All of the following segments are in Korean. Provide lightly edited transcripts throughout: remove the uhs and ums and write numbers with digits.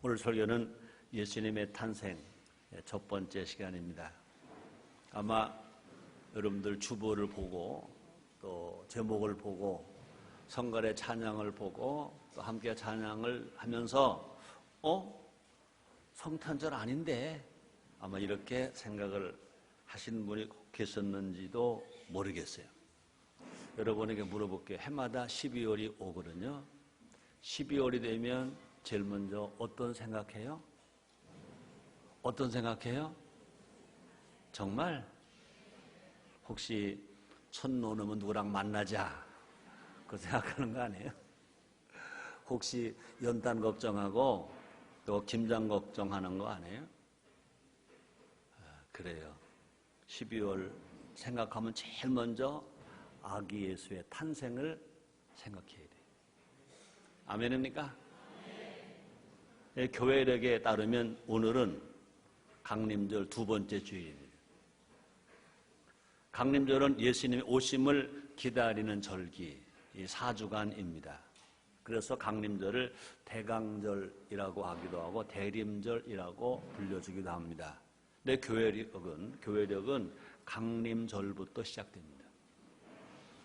오늘 설교는 예수님의 탄생 첫 번째 시간입니다. 아마 여러분들 주보를 보고 또 제목을 보고 성갈의 찬양을 보고 또 함께 찬양을 하면서 성탄절 아닌데 아마 이렇게 생각을 하시는 분이 계셨는지도 모르겠어요. 여러분에게 물어볼게요. 해마다 12월이 오거든요. 12월이 되면 제일 먼저 어떤 생각해요? 어떤 생각해요? 정말? 혹시 첫눈 오면 누구랑 만나자 그 생각하는 거 아니에요? 혹시 연단 걱정하고 또 김장 걱정하는 거 아니에요? 그래요. 12월 생각하면 제일 먼저 아기 예수의 탄생을 생각해야 돼요. 아멘입니까? 네. 교회력에 따르면 오늘은 강림절 두 번째 주일입니다. 강림절은 예수님의 오심을 기다리는 절기, 이 4주간입니다. 그래서 강림절을 대강절이라고 하기도 하고 대림절이라고 불려주기도 합니다. 근데 교회력은 강림절부터 시작됩니다.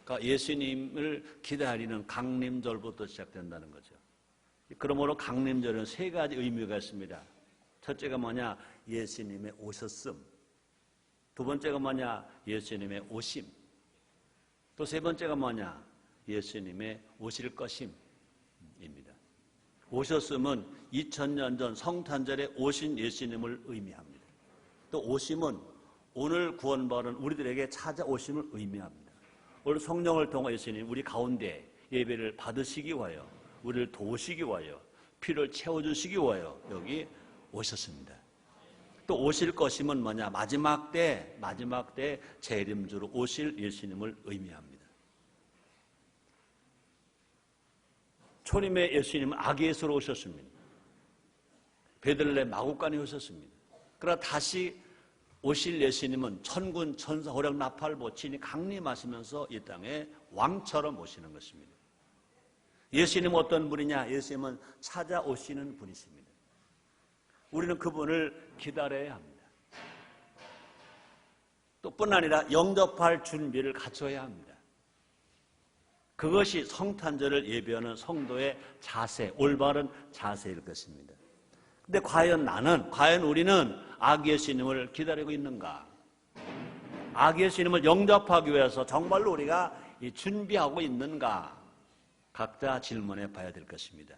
그러니까 예수님을 기다리는 강림절부터 시작된다는 거죠. 그러므로 강림절은 세 가지 의미가 있습니다. 첫째가 뭐냐? 예수님의 오셨음. 두 번째가 뭐냐? 예수님의 오심. 또 세 번째가 뭐냐? 예수님의 오실 것임입니다. 오셨음은 2000년 전 성탄절에 오신 예수님을 의미합니다. 또 오심은 오늘 구원받은 우리들에게 찾아오심을 의미합니다. 오늘 성령을 통해 예수님 우리 가운데 예배를 받으시기 위하여 우리를 도우시기 위하여 피를 채워주시기 위하여 여기 오셨습니다. 또 오실 것임은 뭐냐? 마지막 때 재림주로 오실 예수님을 의미합니다. 초림의 예수님은 아기 예수로 오셨습니다. 베들레헴 마구간에 오셨습니다. 그러나 다시 오실 예수님은 천군 천사 호령 나팔 보치니 강림하시면서 이 땅에 왕처럼 오시는 것입니다. 예수님은 어떤 분이냐? 예수님은 찾아오시는 분이십니다. 우리는 그분을 기다려야 합니다. 또 뿐 아니라 영접할 준비를 갖춰야 합니다. 그것이 성탄절을 예배하는 성도의 자세, 올바른 자세일 것입니다. 근데 과연 우리는 아기 예수님을 기다리고 있는가? 아기 예수님을 영접하기 위해서 정말로 우리가 준비하고 있는가? 각자 질문해 봐야 될 것입니다.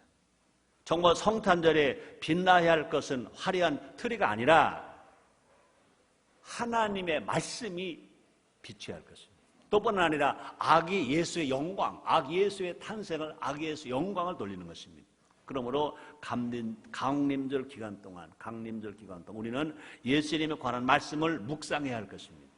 정말 성탄절에 빛나야 할 것은 화려한 트리가 아니라 하나님의 말씀이 비춰야 할 것입니다. 또 뿐 아니라 아기 예수의 영광, 아기 예수의 탄생을, 아기 예수의 영광을 돌리는 것입니다. 그러므로 강림절 기간 동안 우리는 예수님에 관한 말씀을 묵상해야 할 것입니다.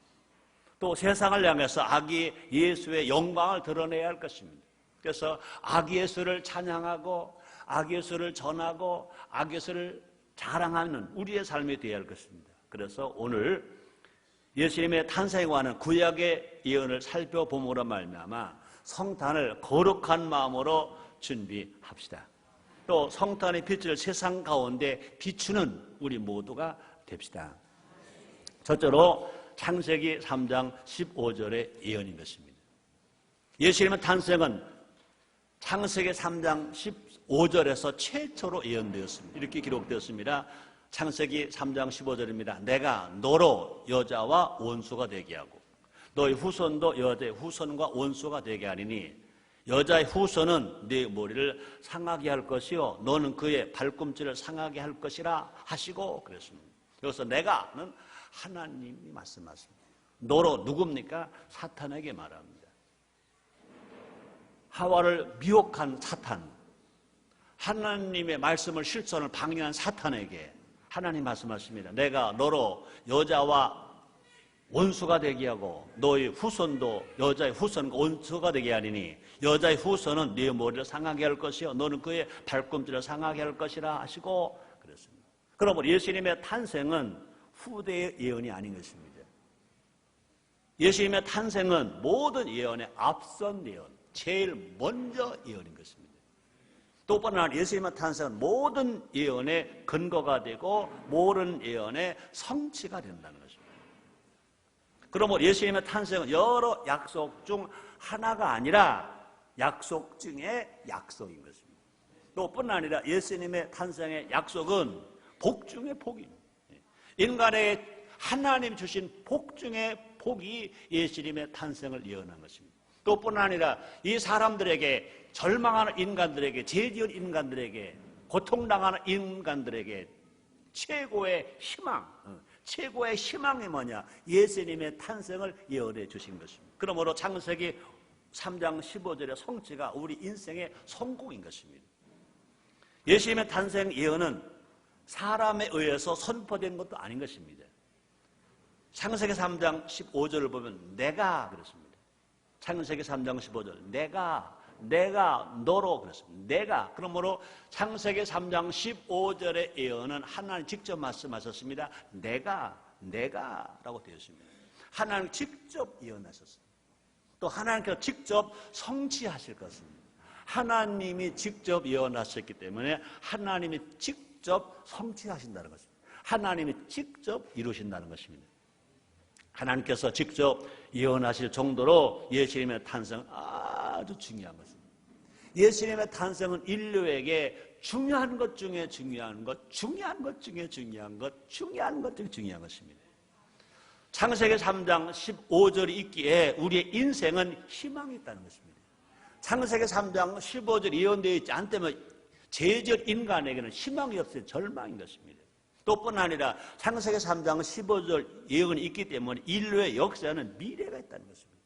또 세상을 향해서 아기 예수의 영광을 드러내야 할 것입니다. 그래서 아기 예수를 찬양하고 아기 예수를 전하고 아기 예수를 자랑하는 우리의 삶이 되어야 할 것입니다. 그래서 오늘 예수님의 탄생에 관한 구약의 예언을 살펴봄으로 말미암아 성탄을 거룩한 마음으로 준비합시다. 또 성탄의 빛을 세상 가운데 비추는 우리 모두가 됩시다. 첫째로 창세기 3장 15절의 예언인 것입니다. 예수님의 탄생은 창세기 3장 15절에서 최초로 예언되었습니다. 이렇게 기록되었습니다. 창세기 3장 15절입니다. 내가 너로 여자와 원수가 되게 하고 너의 후손도 여자의 후손과 원수가 되게 하리니 여자의 후손은 네 머리를 상하게 할 것이요 너는 그의 발꿈치를 상하게 할 것이라 하시고 그랬습니다. 여기서 내가는 하나님이 말씀하십니다. 너로 누굽니까? 사탄에게 말합니다. 하와를 미혹한 사탄, 하나님의 말씀을 실천을 방해한 사탄에게 하나님 말씀하십니다. 내가 너로 여자와 원수가 되게 하고 너의 후손도 여자의 후손과 원수가 되게 하리니 여자의 후손은 네 머리를 상하게 할 것이요 너는 그의 발꿈치를 상하게 할 것이라 하시고 그랬습니다. 그러므로 예수님의 탄생은 후대의 예언이 아닌 것입니다. 예수님의 탄생은 모든 예언의 앞선 예언, 제일 먼저 예언인 것입니다. 또뿐만 아니라 예수님의 탄생은 모든 예언의 근거가 되고 모든 예언의 성취가 된다는 것입니다. 그러므로 예수님의 탄생은 여러 약속 중 하나가 아니라 약속 중에 약속인 것입니다. 또뿐만 아니라 예수님의 탄생의 약속은 복 중의 복입니다. 인간의 하나님 주신 복 중의 복이 예수님의 탄생을 예언한 것입니다. 또뿐만 아니라 이 사람들에게, 절망하는 인간들에게, 죄지은 인간들에게, 고통당하는 인간들에게 최고의 희망, 최고의 희망이 뭐냐? 예수님의 탄생을 예언해 주신 것입니다. 그러므로 창세기 3장 15절의 성취가 우리 인생의 성공인 것입니다. 예수님의 탄생 예언은 사람에 의해서 선포된 것도 아닌 것입니다. 창세기 3장 15절을 보면 내가 그랬습니다. 창세기 3장 15절 내가 너로 그랬습니다. 내가. 그러므로 창세기 3장 15절의 예언은 하나님 직접 말씀하셨습니다. 내가라고 되어 있습니다. 하나님 직접 예언하셨습니다. 또 하나님께서 직접 성취하실 것입니다. 하나님이 직접 예언하셨기 때문에 하나님이 직접 성취하신다는 것입니다. 하나님이 직접 이루신다는 것입니다. 하나님께서 직접 예언하실 정도로 예수님의 탄생은 아주 중요한 것입니다. 예수님의 탄생은 인류에게 중요한 것 중에 중요한 것, 중요한 것 중에 중요한 것, 중요한 것 중에 중요한 것입니다. 창세기 3장 15절이 있기에 우리의 인생은 희망이 있다는 것입니다. 창세기 3장 15절이 예언되어 있지 않다면 죄지은 인간에게는 희망이 없어요. 절망인 것입니다. 또뿐 아니라 창세기 3장 15절 예언이 있기 때문에 인류의 역사에는 미래가 있다는 것입니다.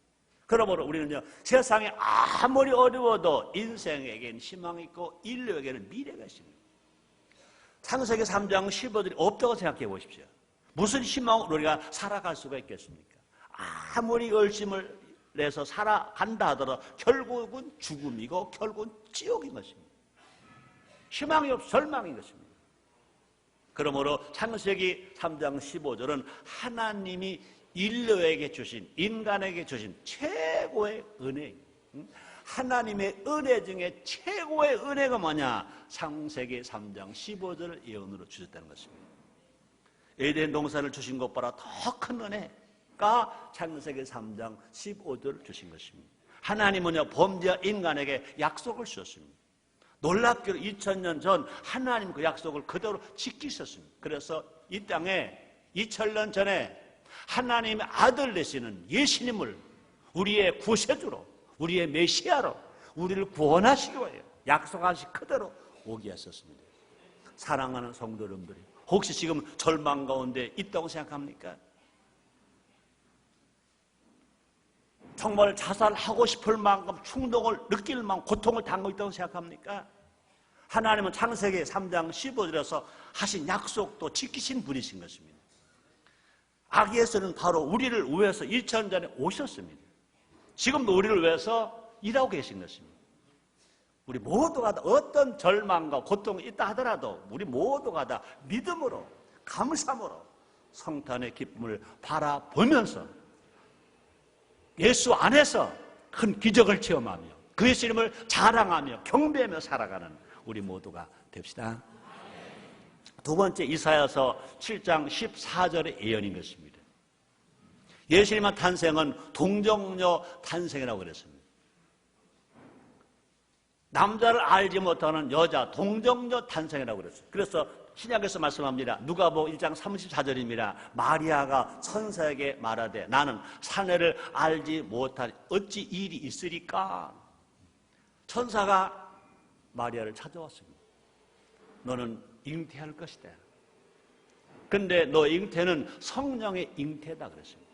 그러므로 우리는요, 세상이 아무리 어려워도 인생에게는 희망이 있고 인류에게는 미래가 있습니다. 창세기 3장 15절이 없다고 생각해 보십시오. 무슨 희망으로 우리가 살아갈 수가 있겠습니까? 아무리 열심을 내서 살아간다 하더라도 결국은 죽음이고 결국은 지옥인 것입니다. 희망이 없어 절망인 것입니다. 그러므로 창세기 3장 15절은 하나님이 인류에게 주신, 인간에게 주신 최고의 은혜, 하나님의 은혜 중에 최고의 은혜가 뭐냐? 창세기 3장 15절을 예언으로 주셨다는 것입니다. 에덴 동산을 주신 것보다 더 큰 은혜가 창세기 3장 15절을 주신 것입니다. 하나님은요, 범죄한 인간에게 약속을 주셨습니다. 놀랍게도 2000년 전 하나님 그 약속을 그대로 지키셨습니다. 그래서 이 땅에 2000년 전에 하나님의 아들 되시는 예수님을 우리의 구세주로, 우리의 메시아로 우리를 구원하시기 위하여 약속하신 그대로 오게 하셨습니다. 사랑하는 성도 여러분들이 혹시 지금 절망 가운데 있다고 생각합니까? 정말 자살하고 싶을 만큼 충동을 느낄 만큼 고통을 당하고 있다고 생각합니까? 하나님은 창세기 3장 15절에서 하신 약속도 지키신 분이신 것입니다. 아기 예수는 바로 우리를 위해서 2000년 전에 오셨습니다. 지금도 우리를 위해서 일하고 계신 것입니다. 우리 모두가 다 어떤 절망과 고통이 있다 하더라도 우리 모두가 다 믿음으로, 감사함으로 성탄의 기쁨을 바라보면서 예수 안에서 큰 기적을 체험하며 그 예수님을 자랑하며 경배하며 살아가는 우리 모두가 됩시다. 두 번째, 이사야서 7장 14절의 예언인 것입니다. 예수님의 탄생은 동정녀 탄생이라고 그랬습니다. 남자를 알지 못하는 여자 동정녀 탄생이라고 그랬어요. 그래서 신약에서 말씀합니다. 누가복음 1장 34절입니다. 마리아가 천사에게 말하되 나는 사내를 알지 못하니 어찌 일이 있으리까? 천사가 마리아를 찾아왔습니다. 너는 잉태할 것이다. 근데 너 잉태는 성령의 잉태다 그랬습니다.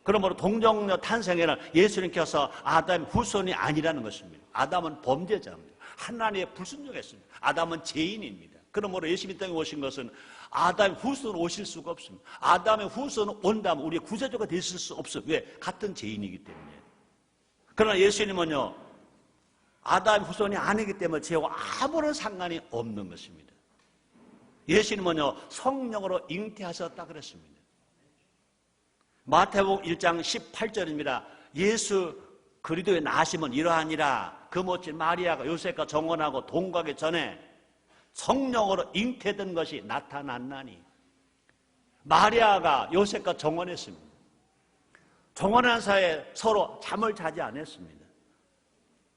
그러므로 동정녀 탄생에는 예수님께서 아담의 후손이 아니라는 것입니다. 아담은 범죄자입니다. 하나님의 불순종했습니다. 아담은 죄인입니다. 그러므로 예수님 땅에 오신 것은 아담의 후손으로 오실 수가 없습니다. 아담의 후손은 온다면 우리의 구세주가 되실 수 없어요. 왜? 같은 죄인이기 때문에. 그러나 예수님은요, 아담의 후손이 아니기 때문에 죄와 아무런 상관이 없는 것입니다. 예수님은요, 성령으로 잉태하셨다 그랬습니다. 마태복음 1장 18절입니다. 예수 그리스도의 나심은 이러하니라. 그 멋진 마리아가 요셉과 정혼하고 동거하기 전에 성령으로 잉태된 것이 나타났나니 마리아가 요셉과 정혼했습니다. 정혼한 사이에 서로 잠을 자지 않았습니다.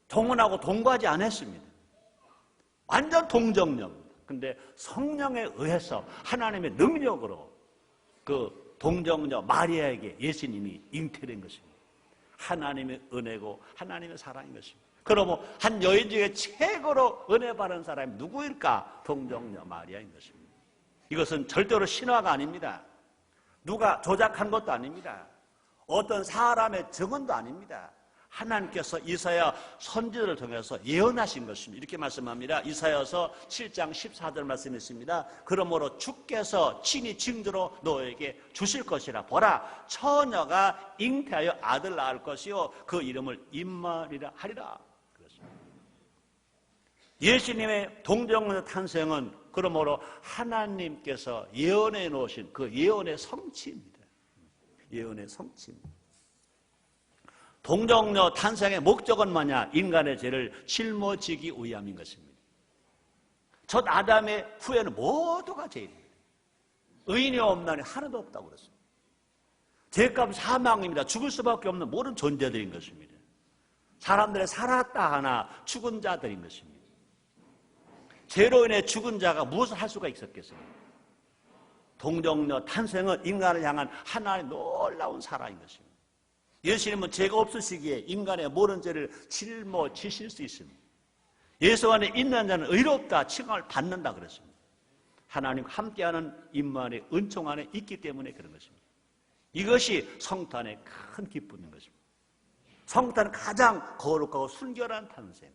정혼하고 동거하지 않았습니다. 완전 동정녀입니다. 근데 성령에 의해서 하나님의 능력으로 그 동정녀 마리아에게 예수님이 잉태된 것입니다. 하나님의 은혜고 하나님의 사랑인 것입니다. 그러면 한 여인 중에 최고로 은혜 받은 사람이 누구일까? 동정녀 마리아인 것입니다. 이것은 절대로 신화가 아닙니다. 누가 조작한 것도 아닙니다. 어떤 사람의 증언도 아닙니다. 하나님께서 이사야 선지자를 통해서 예언하신 것입니다. 이렇게 말씀합니다. 이사야서 7장 14절 말씀이 있습니다. 그러므로 주께서 친히 징조로 너에게 주실 것이라. 보라, 처녀가 잉태하여 아들 낳을 것이요 그 이름을 임마누엘이라 하리라. 그렇습니다. 예수님의 동정녀 탄생은 그러므로 하나님께서 예언해 놓으신 그 예언의 성취입니다. 예언의 성취입니다. 동정녀 탄생의 목적은 뭐냐? 인간의 죄를 짊어지기 위함인 것입니다. 첫 아담의 후에는 모두가 죄인입니다. 의인이 없나니 하나도 없다고 그랬습니다. 죄값 사망입니다. 죽을 수밖에 없는 모든 존재들인 것입니다. 사람들의 살았다 하나 죽은 자들인 것입니다. 죄로 인해 죽은 자가 무엇을 할 수가 있었겠습니까? 동정녀 탄생은 인간을 향한 하나님의 놀라운 사랑인 것입니다. 예수님은 죄가 없으시기에 인간의 모든 죄를 짊어지실 수 있습니다. 예수 안에 있는 자는 의롭다 칭함을 받는다 그랬습니다. 하나님과 함께하는 임마누엘 은총 안에 있기 때문에 그런 것입니다. 이것이 성탄의 큰 기쁨인 것입니다. 성탄은 가장 거룩하고 순결한 탄생,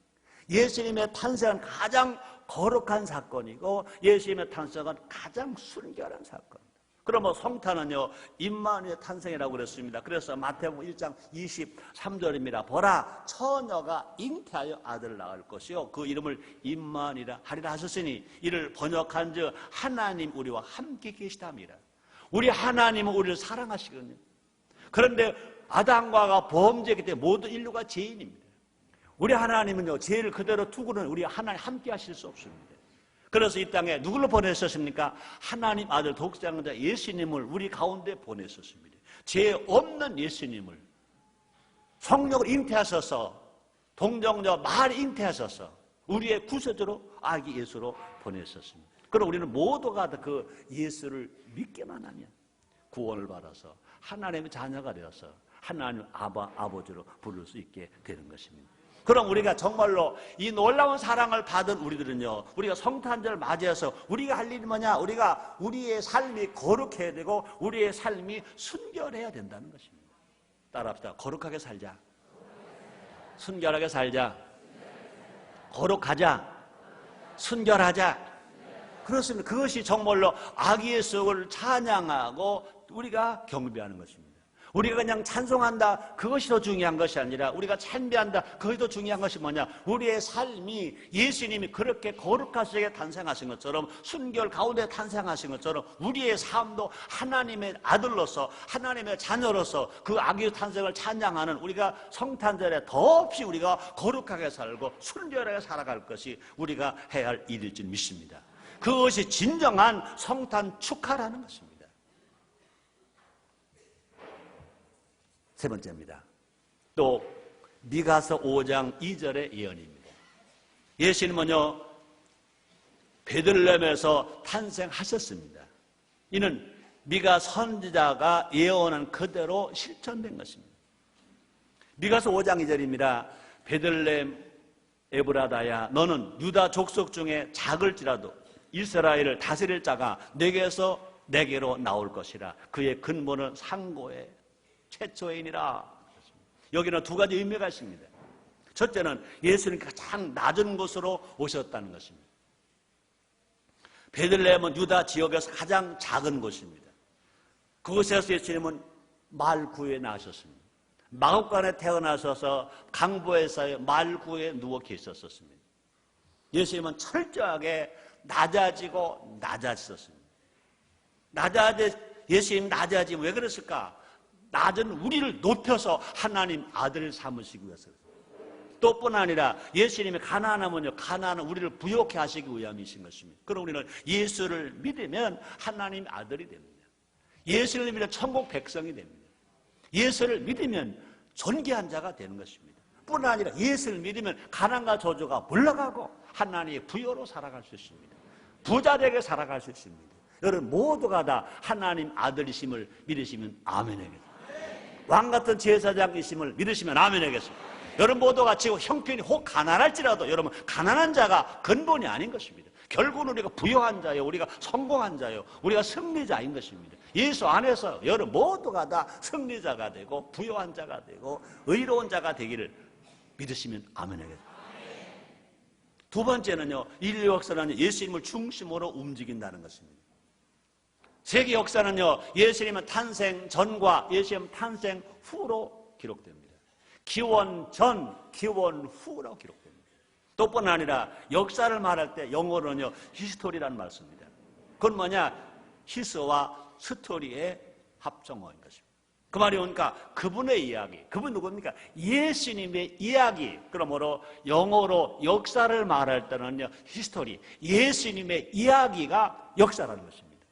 예수님의 탄생은 가장 거룩한 사건이고 예수님의 탄생은 가장 순결한 사건. 그러면 성탄은요 임마누엘 탄생이라고 그랬습니다. 그래서 마태복음 1장 23절입니다. 보라, 처녀가 잉태하여 아들을 낳을 것이요 그 이름을 임마누엘이라 하리라 하셨으니 이를 번역한즉 하나님 우리와 함께 계시다니라. 우리 하나님은 우리를 사랑하시거든요. 그런데 아담과 하와가 범죄했기 때문에 모든 인류가 죄인입니다. 우리 하나님은요 죄를 그대로 두고는 우리 하나님 함께 하실 수 없습니다. 그래서 이 땅에 누구를 보내셨습니까? 하나님 아들 독생자 예수님을 우리 가운데 보내셨습니다. 죄 없는 예수님을 성령을 잉태하셔서 동정녀 마리 잉태하셔서 우리의 구세주로 아기 예수로 보내셨습니다. 그럼 우리는 모두가 그 예수를 믿기만 하면 구원을 받아서 하나님의 자녀가 되어서 하나님 아버지로 부를 수 있게 되는 것입니다. 그럼 우리가 정말로 이 놀라운 사랑을 받은 우리들은요, 우리가 성탄절을 맞이해서 우리가 할 일이 뭐냐? 우리가 우리의 삶이 거룩해야 되고 우리의 삶이 순결해야 된다는 것입니다. 따라합시다. 거룩하게 살자. 순결하게 살자. 거룩하자. 순결하자. 그렇습니다. 그것이 정말로 아기 예수를 찬양하고 우리가 경배하는 것입니다. 우리가 그냥 찬송한다, 그것이 더 중요한 것이 아니라 우리가 찬미한다, 그것이 더 중요한 것이 뭐냐? 우리의 삶이 예수님이 그렇게 거룩하시게 탄생하신 것처럼 순결 가운데 탄생하신 것처럼 우리의 삶도 하나님의 아들로서 하나님의 자녀로서 그 아기 탄생을 찬양하는 우리가 성탄절에 더없이 우리가 거룩하게 살고 순결하게 살아갈 것이 우리가 해야 할 일일 줄 믿습니다. 그것이 진정한 성탄 축하라는 것입니다. 세 번째입니다. 또 미가서 5장 2절의 예언입니다. 예수님은요 베들레헴에서 탄생하셨습니다. 이는 미가 선지자가 예언한 그대로 실천된 것입니다. 미가서 5장 2절입니다. 베들레헴 에브라다야 너는 유다 족속 중에 작을지라도 이스라엘을 다스릴 자가 내게로 나올 것이라. 그의 근본은 상고의 최초인이라. 여기는 두 가지 의미가 있습니다. 첫째는 예수님 가장 낮은 곳으로 오셨다는 것입니다. 베들레헴은 유다 지역에서 가장 작은 곳입니다. 그곳에서 예수님은 말구에 나셨습니다. 마곡간에 태어나셔서 강보에서 말구에 누워 계셨었습니다. 예수님은 철저하게 낮아지고 낮아졌습니다. 예수님 낮아지면 왜 그랬을까? 낮은 우리를 높여서 하나님 아들을 삼으시기 위해서. 또뿐 아니라 예수님이 가난하면요, 가난은 우리를 부욕해 하시기 위함이신 것입니다. 그럼 우리는 예수를 믿으면 하나님의 아들이 됩니다. 예수를 믿으면 천국 백성이 됩니다. 예수를 믿으면 존귀한 자가 되는 것입니다. 뿐 아니라 예수를 믿으면 가난과 저주가 물러가고 하나님의 부여로 살아갈 수 있습니다. 부자되게 살아갈 수 있습니다. 여러분 모두가 다 하나님 아들이심을 믿으시면 아멘하겠습니다. 왕같은 제사장이심을 믿으시면 아멘하겠습니다. 여러분 모두가 지금 형편이 혹 가난할지라도 여러분 가난한 자가 근본이 아닌 것입니다. 결국은 우리가 부유한 자요, 우리가 성공한 자요, 우리가 승리자인 것입니다. 예수 안에서 여러분 모두가 다 승리자가 되고 부유한 자가 되고 의로운 자가 되기를 믿으시면 아멘하겠습니다. 두 번째는요, 인류 역사는 예수님을 중심으로 움직인다는 것입니다. 세계 역사는요, 예수님은 탄생 전과 예수님 탄생 후로 기록됩니다. 기원 전, 기원 후로 기록됩니다. 또뿐 아니라 역사를 말할 때 영어로는요, 히스토리라는 말 씁니다. 그건 뭐냐? 히스와 스토리의 합성어인 것입니다. 그 말이 뭡니까? 그분의 이야기. 그분 누굽니까? 예수님의 이야기. 그러므로 영어로 역사를 말할 때는요, 히스토리. 예수님의 이야기가 역사라는 것입니다.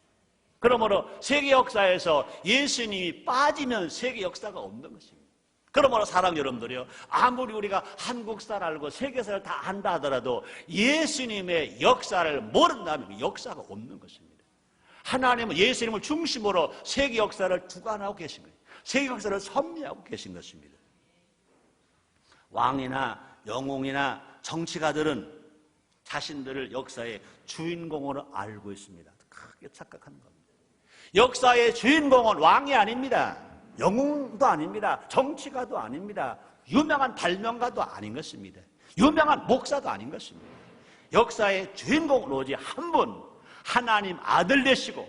그러므로 세계 역사에서 예수님이 빠지면 세계 역사가 없는 것입니다. 그러므로 사랑 여러분들이요, 아무리 우리가 한국사를 알고 세계사를 다 안다 하더라도 예수님의 역사를 모른다면 역사가 없는 것입니다. 하나님은 예수님을 중심으로 세계 역사를 주관하고 계신 거예요. 세계 역사를 섭리하고 계신 것입니다. 왕이나 영웅이나 정치가들은 자신들을 역사의 주인공으로 알고 있습니다. 크게 착각하는 겁니다. 역사의 주인공은 왕이 아닙니다. 영웅도 아닙니다. 정치가도 아닙니다. 유명한 발명가도 아닌 것입니다. 유명한 목사도 아닌 것입니다. 역사의 주인공은 오직 한 분, 하나님 아들 되시고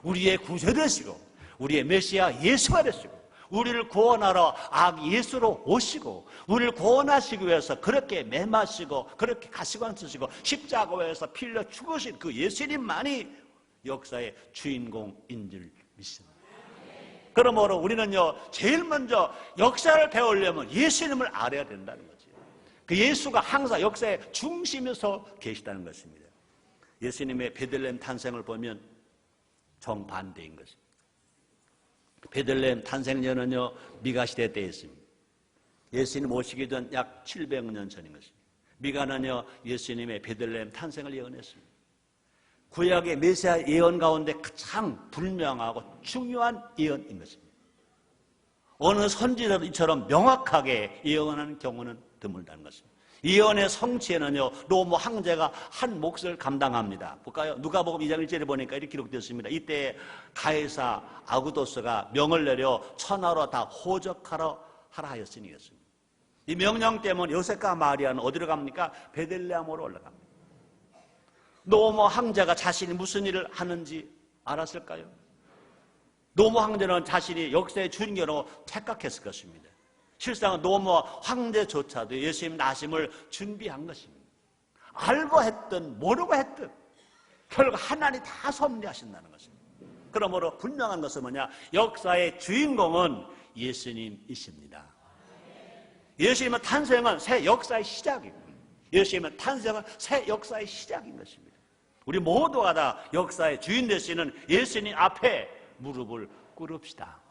우리의 구주 되시고 우리의 메시아 예수가 되시고 우리를 구원하러 악 예수로 오시고 우리를 구원하시기 위해서 그렇게 매마시고 그렇게 가시관 쓰시고 십자가에서 피 흘려 죽으신 그 예수님만이 역사의 주인공인 줄 믿습니다. 그러므로 우리는요, 제일 먼저 역사를 배우려면 예수님을 알아야 된다는 거죠. 그 예수가 항상 역사의 중심에서 계시다는 것입니다. 예수님의 베들레헴 탄생을 보면 정반대인 것입니다. 베들레헴 탄생년은요, 미가 시대 때 있습니다. 예수님 오시기 전 약 700년 전인 것입니다. 미가는요, 예수님의 베들레헴 탄생을 예언했습니다. 구약의 메시아 예언 가운데 가장 불명하고 중요한 예언인 것입니다. 어느 선지자처럼 명확하게 예언하는 경우는 드물다는 것입니다. 예언의 성취에는요, 로마 황제가 한 몫을 감당합니다. 볼까요? 누가복음 2장 1절에 보니까 이렇게 기록되었습니다. 이때 가이사 아구도스가 명을 내려 천하로 다 호적하라 하였으니였습니다. 이 명령 때문에 요셉과 마리아는 어디로 갑니까? 베들레헴으로 올라갑니다. 로마 황제가 자신이 무슨 일을 하는지 알았을까요? 로마 황제는 자신이 역사의 주인공으로 착각했을 것입니다. 실상은 로마 황제조차도 예수님 나심을 준비한 것입니다. 알고 했든 모르고 했든 결국 하나님이 다 섭리하신다는 것입니다. 그러므로 분명한 것은 뭐냐? 역사의 주인공은 예수님이십니다. 예수님의 탄생은 새 역사의 시작입니다. 예수님의 탄생은 새 역사의 시작인 것입니다. 우리 모두가 다 역사의 주인 되시는 예수님 앞에 무릎을 꿇읍시다.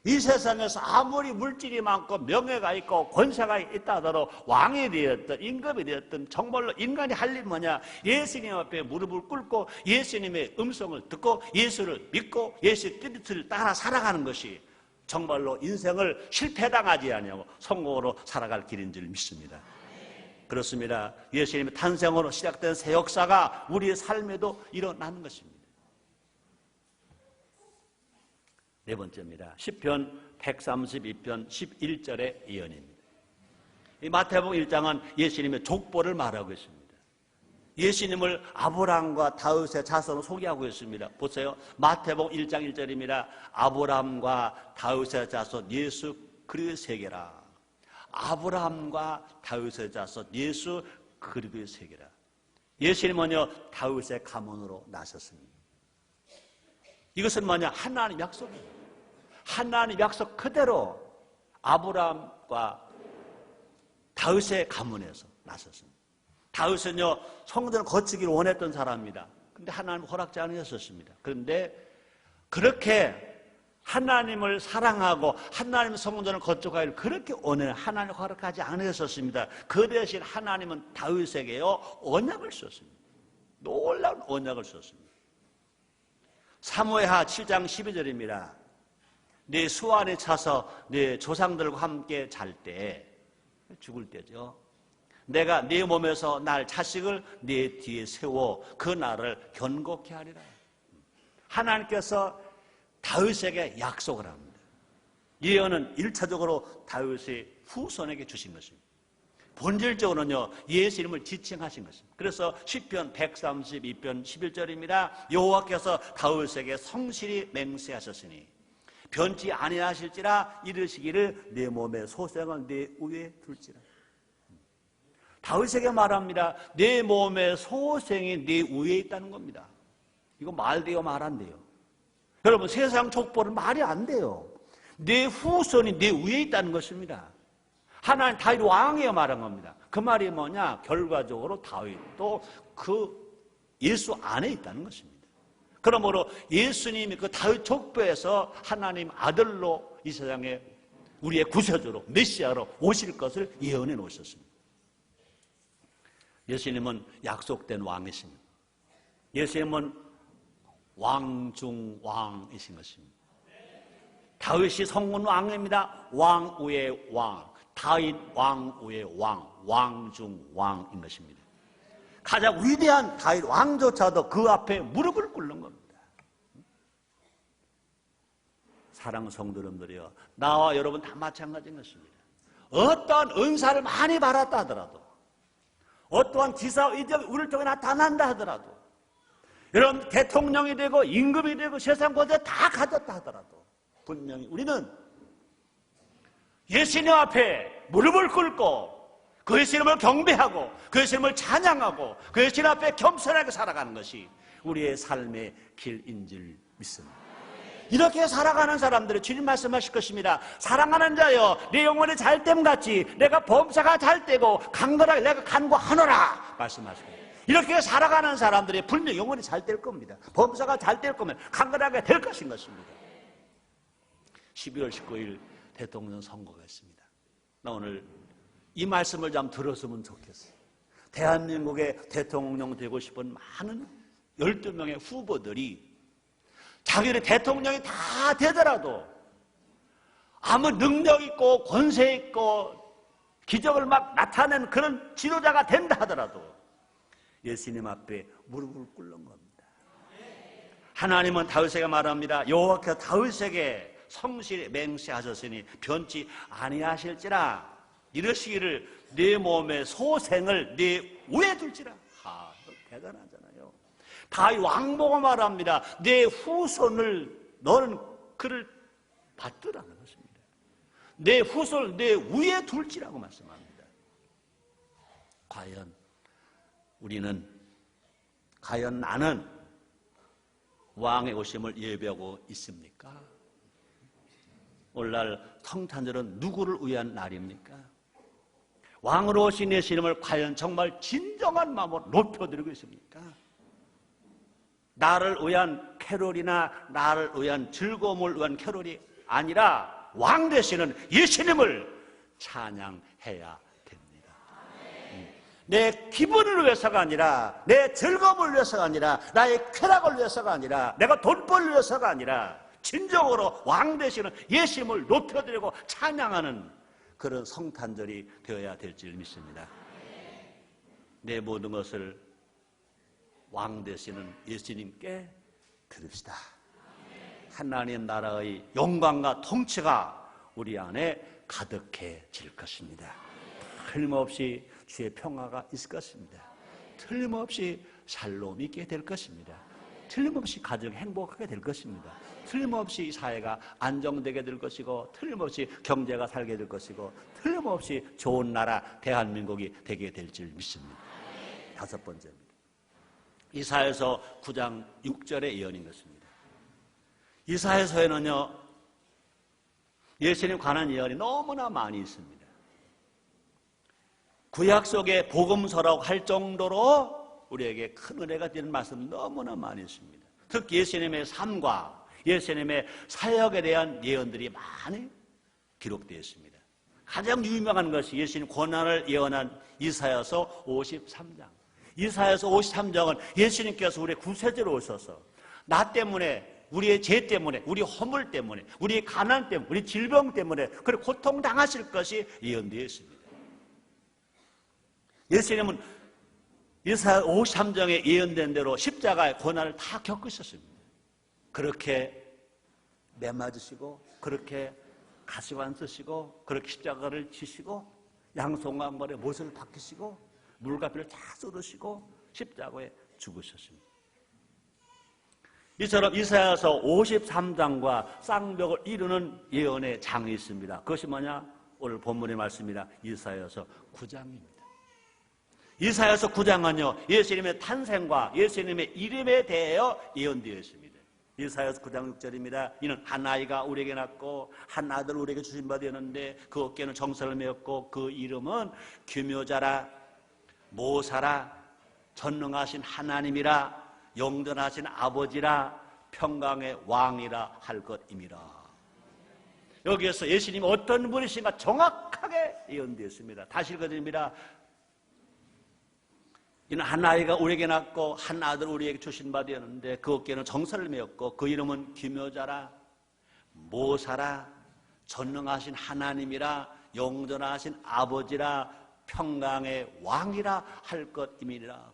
이 세상에서 아무리 물질이 많고 명예가 있고 권세가 있다 하더라도 왕이 되었든 임금이 되었든 정말로 인간이 할 일 뭐냐? 예수님 앞에 무릎을 꿇고 예수님의 음성을 듣고 예수를 믿고 예수의 뜻을 따라 살아가는 것이 정말로 인생을 실패당하지 아니하고 성공으로 살아갈 길인 줄 믿습니다. 그렇습니다. 예수님의 탄생으로 시작된 새 역사가 우리의 삶에도 일어나는 것입니다. 네 번째입니다. 시편 132편 11절의 예언입니다. 이 마태복음 1장은 예수님의 족보를 말하고 있습니다. 예수님을 아브라함과 다윗의 자손으로 소개하고 있습니다. 보세요. 마태복음 1장 1절입니다. 아브라함과 다윗의 자손 예수 그리스도의 세계라. 아브라함과 다윗의 자손 예수 그리스도의 세계라. 예수님은요, 다윗의 가문으로 나셨습니다. 이것은 뭐냐? 하나님 약속입니다. 하나님 약속 그대로 아브라함과 다윗의 가문에서 나섰습니다. 다윗은요, 성전을 거치기를 원했던 사람입니다. 근데 하나님 허락지 않으셨습니다. 그런데 그렇게 하나님을 사랑하고 하나님 성전을 거쳐가기를 그렇게 원해 하나님 허락하지 않으셨습니다. 그 대신 하나님은 다윗에게요, 언약을 주셨습니다. 놀라운 언약을 주셨습니다. 사무엘하 7장 12절입니다. 네 수완에 차서 네 조상들과 함께 잘 때, 죽을 때죠. 내가 네 몸에서 날 자식을 네 뒤에 세워 그 날을 견고케 하리라. 하나님께서 다윗에게 약속을 합니다. 예언은 1차적으로 다윗의 후손에게 주신 것입니다. 본질적으로는요, 예수님을 지칭하신 것입니다. 그래서 시편 132편 11절입니다. 여호와께서 다윗에게 성실히 맹세하셨으니 변치 아니하실지라 이르시기를 내 몸의 소생을 내 위에 둘지라. 다윗에게 말합니다. 내 몸의 소생이 내 위에 있다는 겁니다. 이거 말돼요, 말 안 돼요? 여러분, 세상 족보는 말이 안 돼요. 내 후손이 내 위에 있다는 것입니다. 하나님 다윗 왕이여 말한 겁니다. 그 말이 뭐냐? 결과적으로 다윗도 그 예수 안에 있다는 것입니다. 그러므로 예수님이 그 다윗 족보에서 하나님 아들로 이 세상에 우리의 구세주로 메시아로 오실 것을 예언해 놓으셨습니다. 예수님은 약속된 왕이십니다. 예수님은 왕 중 왕이신 것입니다. 다윗이 성문 왕입니다. 왕 위의 왕, 다윗 왕 위의 왕, 왕 중 왕인 것입니다. 가장 위대한 다윗 왕조차도 그 앞에 무릎을 꿇는 겁니다. 사랑하는 성도 여러분들이요, 나와 여러분 다 마찬가지인 것입니다. 어떠한 은사를 많이 받았다 하더라도, 어떠한 기사 이적이 우리 쪽에 나타난다 하더라도, 여러분 대통령이 되고 임금이 되고 세상 권세 다 가졌다 하더라도 분명히 우리는 예수님 앞에 무릎을 꿇고 그 예수님을 경배하고 그 예수님을 찬양하고 그 예수님 앞에 겸손하게 살아가는 것이 우리의 삶의 길인 줄 믿습니다. 이렇게 살아가는 사람들은 주님 말씀하실 것입니다. 사랑하는 자여, 내 영혼이 잘됨 같이 내가 범사가 잘되고 강건하게 내가 간구하노라 말씀하시고, 이렇게 살아가는 사람들이 분명 영혼이 잘 될 겁니다. 범사가 잘 될 거면 강건하게 될 것인 것입니다. 12월 19일 대통령 선거가 있습니다. 나 오늘 이 말씀을 좀 들었으면 좋겠어요. 대한민국의 대통령 되고 싶은 많은 12명의 후보들이 자기들이 대통령이 다 되더라도 아무 능력 있고 권세 있고 기적을 막 나타내는 그런 지도자가 된다 하더라도 예수님 앞에 무릎을 꿇는 겁니다. 하나님은 다윗에게 말합니다. 여호와께서 다윗에게 성실히 맹세하셨으니 변치 아니하실지라 이르시기를 내 몸의 소생을 내 위에 둘지라. 대단하잖아요. 다윗 왕보고 말합니다. 내 후손을 너는 그를 받으라는 것입니다. 내 후손을 내 위에 둘지라고 말씀합니다. 과연 나는 왕의 오심을 예배하고 있습니까? 오늘날 성탄절은 누구를 위한 날입니까? 왕으로 오신 예수님을 과연 정말 진정한 마음으로 높여드리고 있습니까? 나를 위한 캐롤이나 나를 위한 즐거움을 위한 캐롤이 아니라 왕 되시는 예수님을 찬양해야 됩니다. 내 기분을 위해서가 아니라, 내 즐거움을 위해서가 아니라, 나의 쾌락을 위해서가 아니라, 내가 돈벌을 위해서가 아니라 진정으로 왕 되시는 예수님을 높여드리고 찬양하는 그런 성탄절이 되어야 될 줄 믿습니다. 내 모든 것을 왕 되시는 예수님께 드립시다. 하나님 나라의 영광과 통치가 우리 안에 가득해질 것입니다. 틀림없이 주의 평화가 있을 것입니다. 틀림없이 샬롬이 있게 될 것입니다. 틀림없이 가정이 행복하게 될 것입니다. 틀림없이 사회가 안정되게 될 것이고, 틀림없이 경제가 살게 될 것이고, 틀림없이 좋은 나라 대한민국이 되게 될 줄 믿습니다. 다섯 번째입니다. 이사야서 9장 6절의 예언인 것입니다. 이사야서에는요, 예수님 관한 예언이 너무나 많이 있습니다. 구약 속에 복음서라고 할 정도로 우리에게 큰 은혜가 되는 말씀 너무나 많이 있습니다. 특히 예수님의 삶과 예수님의 사역에 대한 예언들이 많이 기록되어 있습니다. 가장 유명한 것이 예수님 고난을 예언한 이사야서 53장. 이사야서 53장은 예수님께서 우리의 구세주로 오셔서 나 때문에, 우리의 죄 때문에, 우리 허물 때문에, 우리의 가난 때문에, 우리 질병 때문에 그렇게 고통당하실 것이 예언되어 있습니다. 예수님은 이사야 53장에 예언된 대로 십자가의 고난을 다 겪으셨습니다. 그렇게 매맞으시고, 그렇게 가시관 쓰시고, 그렇게 십자가를 지시고, 양송강벌에 못을 박히시고, 물과 피를 다 쏟으시고 십자가에 죽으셨습니다. 이처럼 이사야서 53장과 쌍벽을 이루는 예언의 장이 있습니다. 그것이 뭐냐? 오늘 본문의 말씀입니다. 이사야서 9장입니다. 이사야서 9장은요, 예수님의 탄생과 예수님의 이름에 대하여 예언되어 있습니다. 이사야서 9장 6절입니다. 이는 한 아이가 우리에게 낳고 한 아들 우리에게 주신 바 되었는데 그 어깨는 정사를 메었고 그 이름은 기묘자라, 모사라, 전능하신 하나님이라, 영전하신 아버지라, 평강의 왕이라 할 것임이라. 여기에서 예수님이 어떤 분이신가 정확하게 예언되었습니다. 다시 읽어드립니다. 이는 한 아이가 우리에게 낳고 한 아들 우리에게 주신 바 되었는데 그 어깨는 정사를 메었고 그 이름은 기묘자라, 모사라, 전능하신 하나님이라, 영전하신 아버지라, 평강의 왕이라 할 것임이라.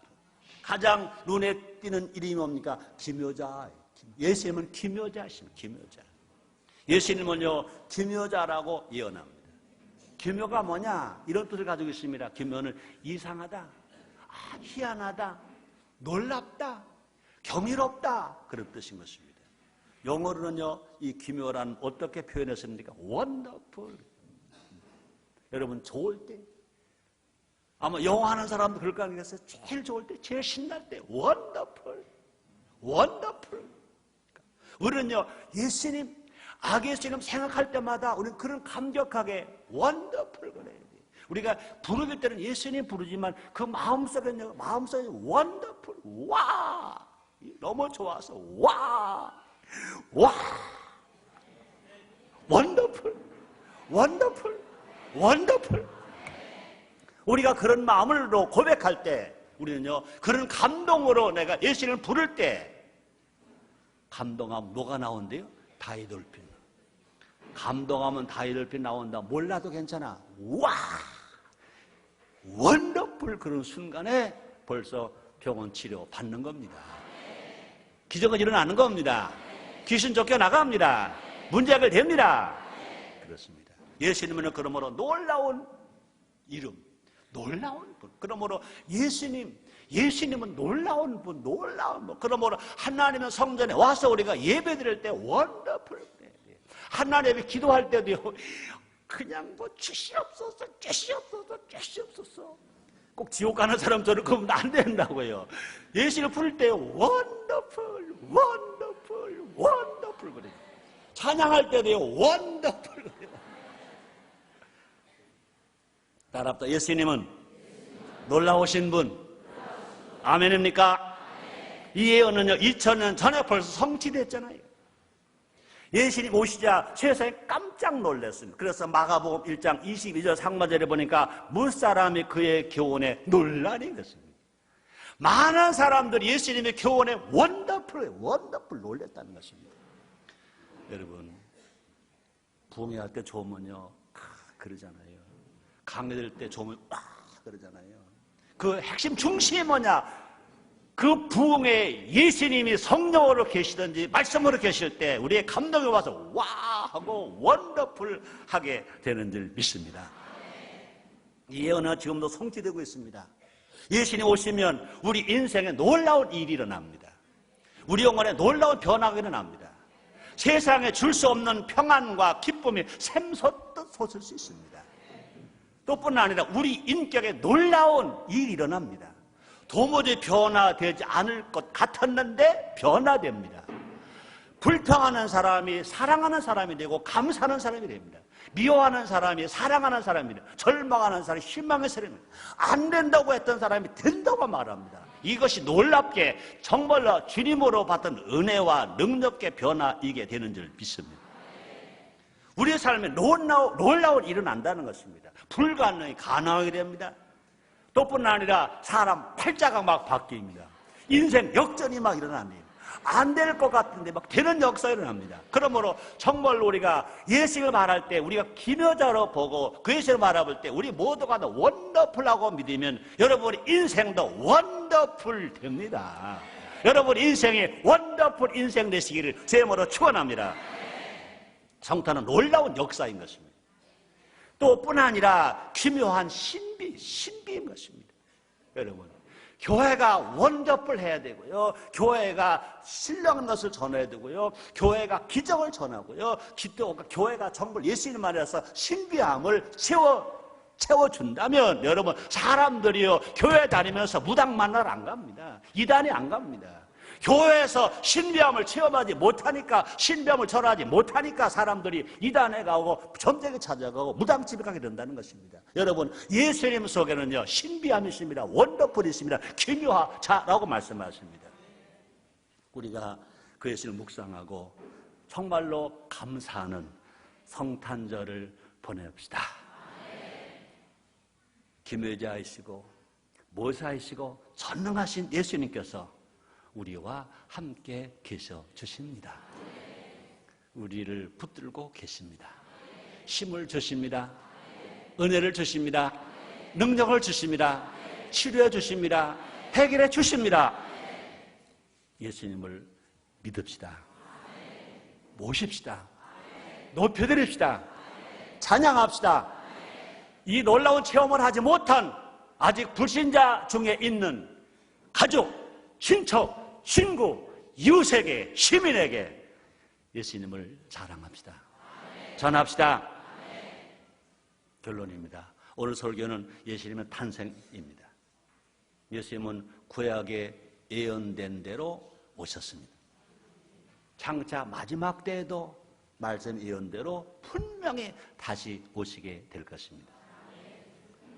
가장 눈에 띄는 이름이 뭡니까? 기묘자. 예수님은 기묘자십니다. 기묘자. 예수님은요, 기묘자라고 예언합니다. 기묘가 뭐냐? 이런 뜻을 가지고 있습니다. 기묘는 이상하다, 희한하다, 놀랍다, 경이롭다, 그런 뜻인 것입니다. 영어로는요, 이 기묘란 어떻게 표현했습니까? wonderful. 여러분, 좋을 때, 아마 영어 하는 사람도 그럴 거 아니겠어요? 제일 좋을 때, 제일 신날 때, wonderful, wonderful. 우리는요, 예수님, 예수님 생각할 때마다 우리는 그런 감격하게 wonderful 그래야 돼. 우리가 부르길 때는 예수님 부르지만 그 마음속에 wonderful, 와, 너무 좋아서 와, wonderful, wonderful, wonderful. 우리가 그런 마음으로 고백할 때 우리는요, 그런 감동으로 내가 예수님을 부를 때 감동하면 뭐가 나온대요? 다이돌핀. 감동하면 다이돌핀 나온다. 몰라도 괜찮아. 와! 원더풀. 그런 순간에 벌써 병원 치료 받는 겁니다. 기적은 일어나는 겁니다. 귀신 쫓겨나갑니다. 문제 해결됩니다. 그렇습니다. 예수님은 그러므로 놀라운 이름, 놀라운 분. 그러므로 예수님은 놀라운 분, 놀라운 분. 그러므로 하나님의 성전에 와서 우리가 예배 드릴 때 원더풀. 하나님이 기도할 때도요, 그냥 주시옵소서, 주시옵소서, 주시옵소서. 꼭 지옥 가는 사람처럼 그러면 안 된다고요. 예수를 부를 때 원더풀, 원더풀, 원더풀 그래요. 찬양할 때도요, 원더풀 그래요. 따라합니다. 예수님은 놀라우신 분. 아멘입니까? 이 예언은요, 2000년 전에 벌써 성취됐잖아요. 예수님 오시자 세상에 깜짝 놀랐습니다. 그래서 마가복음 1장 22절 상반절에 보니까 무사람이 그의 교훈에 놀라니 그렇습니다. 많은 사람들이 예수님의 교훈에 원더풀 놀랬다는 것입니다. 여러분, 부흥회할 때 좋으면요, 그러잖아요. 강의될 때 좋으면 그러잖아요. 그 핵심 중심이 뭐냐? 그 부흥에 예수님이 성령으로 계시든지 말씀으로 계실 때 우리의 감동이 와서 와 하고 원더풀하게 되는 줄 믿습니다. 이 예언은 지금도 성취되고 있습니다. 예수님 오시면 우리 인생에 놀라운 일이 일어납니다. 우리 영혼에 놀라운 변화가 일어납니다. 세상에 줄 수 없는 평안과 기쁨이 샘솟듯 솟을 수 있습니다. 또뿐 아니라 우리 인격에 놀라운 일이 일어납니다. 도무지 변화되지 않을 것 같았는데 변화됩니다. 불평하는 사람이 사랑하는 사람이 되고 감사하는 사람이 됩니다. 미워하는 사람이 사랑하는 사람이래. 절망하는 사람이 희망의 사람이래. 안 된다고 했던 사람이 된다고 말합니다. 이것이 놀랍게 정말로 주님으로 받던 은혜와 능력의 변화이게 되는 줄 믿습니다. 우리의 삶에 놀라운 일은 난다는 것입니다. 불가능이 가능하게 됩니다. 또뿐 아니라 사람 팔자가 막 바뀝니다. 인생 역전이 막 일어납니다. 안 될 것 같은데 막 되는 역사가 일어납니다. 그러므로 정말 우리가 예수를 말할 때 우리가 기묘자로 보고 그 예수를 바라볼 때 우리 모두가 다 원더풀하고 믿으면 여러분의 인생도 원더풀 됩니다. 여러분 인생이 원더풀 인생 되시기를 제모로 축원합니다. 성탄은 놀라운 역사인 것입니다. 또 뿐 아니라 기묘한 신비인 것입니다. 여러분 교회가 원더풀 해야 되고요. 교회가 신령한 것을 전해야 되고요. 교회가 기적을 전하고요. 교회가 정말 예수님 안에서 신비함을 채워준다면 여러분 사람들이요 교회 다니면서 무당 만나러 안 갑니다. 이단에 안 갑니다. 교회에서 신비함을 체험하지 못하니까 신비함을 전하지 못하니까 사람들이 이단에 가고 점쟁이 찾아가고 무당집에 가게 된다는 것입니다. 여러분 예수님 속에는요 신비함이 있습니다. 원더풀이 있습니다. 기묘하자라고 말씀하십니다. 우리가 그 예수를 묵상하고 정말로 감사하는 성탄절을 보냅시다. 기묘자이시고 모사이시고 전능하신 예수님께서 우리와 함께 계셔 주십니다. 우리를 붙들고 계십니다. 힘을 주십니다. 은혜를 주십니다. 능력을 주십니다. 치료해 주십니다. 해결해 주십니다. 예수님을 믿읍시다. 모십시다. 높여드립시다. 찬양합시다. 이 놀라운 체험을 하지 못한 아직 불신자 중에 있는 가족, 친척, 친구, 이웃에게, 시민에게 예수님을 자랑합시다. 전합시다. 결론입니다. 오늘 설교는 예수님의 탄생입니다. 예수님은 구약에 예언된 대로 오셨습니다. 장차 마지막 때에도 말씀 예언대로 분명히 다시 오시게 될 것입니다.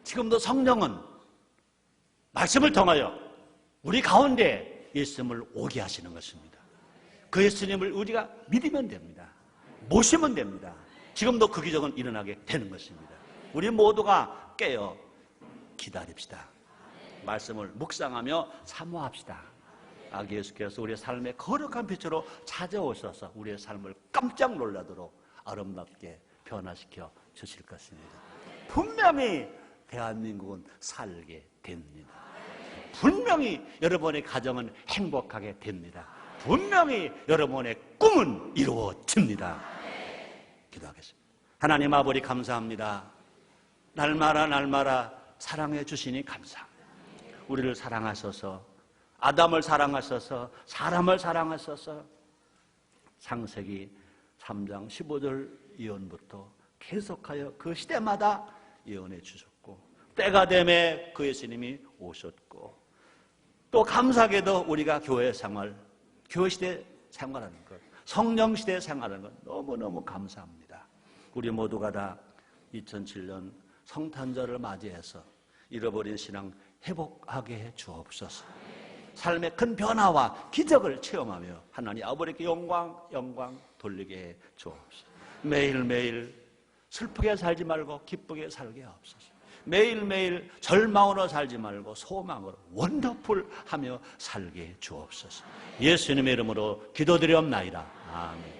지금도 성령은 말씀을 통하여 우리 가운데 예수님을 오게 하시는 것입니다. 그 예수님을 우리가 믿으면 됩니다. 모시면 됩니다. 지금도 그 기적은 일어나게 되는 것입니다. 우리 모두가 깨어 기다립시다. 말씀을 묵상하며 사모합시다. 아기 예수께서 우리의 삶의 거룩한 빛으로 찾아오셔서 우리의 삶을 깜짝 놀라도록 아름답게 변화시켜 주실 것입니다. 분명히 대한민국은 살게 됩니다. 분명히 여러분의 가정은 행복하게 됩니다. 분명히 여러분의 꿈은 이루어집니다. 기도하겠습니다. 하나님 아버지 감사합니다. 날마다 사랑해 주시니 감사합니다. 우리를 사랑하셔서 아담을 사랑하셔서 사람을 사랑하셔서 창세기 3장 15절 예언부터 계속하여 그 시대마다 예언해 주셨고 때가 되매 그 예수님이 오셨고 또 감사하게도 우리가 교회 생활, 교회 시대 생활하는 것, 성령 시대 생활하는 것 너무너무 감사합니다. 우리 모두가 다 2007년 성탄절을 맞이해서 잃어버린 신앙 회복하게 해 주옵소서. 삶의 큰 변화와 기적을 체험하며 하나님 아버지께 영광 돌리게 해 주옵소서. 매일매일 슬프게 살지 말고 기쁘게 살게 하옵소서. 매일매일 절망으로 살지 말고 소망으로 원더풀하며 살게 해 주옵소서. 예수님의 이름으로 기도드리옵나이다. 아멘.